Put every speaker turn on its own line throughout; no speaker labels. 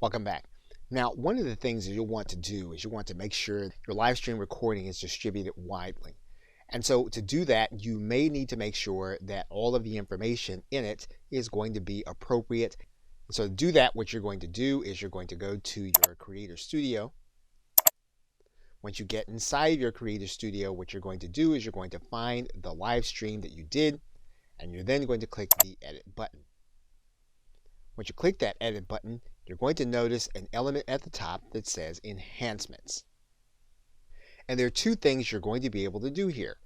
Welcome back. Now, one of the things that you'll want to do is you want to make sure your live stream recording is distributed widely. And so to do that, you may need to make sure that all of the information in it is going to be appropriate. So to do that, what you're going to do is you're going to go to your Creator Studio. Once you get inside your Creator Studio, what you're going to do is you're going to find the live stream that you did, and you're then going to click the Edit button. Once you click that Edit button, you're going to notice an element at the top that says Enhancements. And there are two things you're going to be able to do here.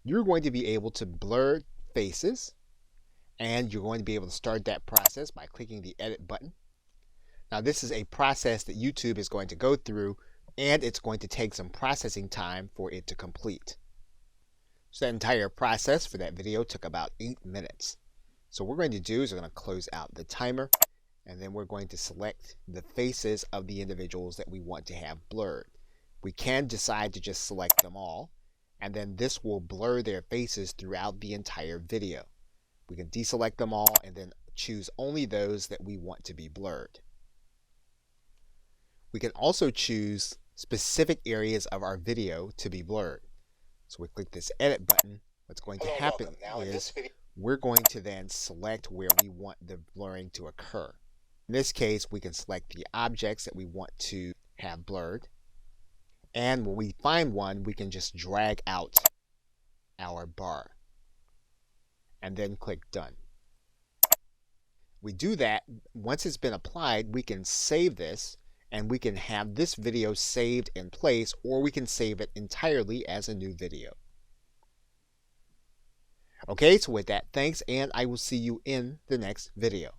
You're going to be able to blur faces, and you're going to be able to start that process by clicking the Edit button. Now, this is a process that YouTube is going to go through, and it's going to take some processing time for it to complete. So that entire process for that video took about 8 minutes. So what we're going to do is we're going to close out the timer, and then we're going to select the faces of the individuals that we want to have blurred. We can decide to just select them all, and then this will blur their faces throughout the entire video. We can deselect them all and then choose only those that we want to be blurred. We can also choose specific areas of our video to be blurred. So we click this Edit button. What's going to happen is we're going to then select where we want the blurring to occur. In this case, we can select the objects that we want to have blurred. And when we find one, we can just drag out our bar and then click Done. We do that. Once it's been applied, we can save this, and we can have this video saved in place, or we can save it entirely as a new video. Okay, so with that, thanks, and I will see you in the next video.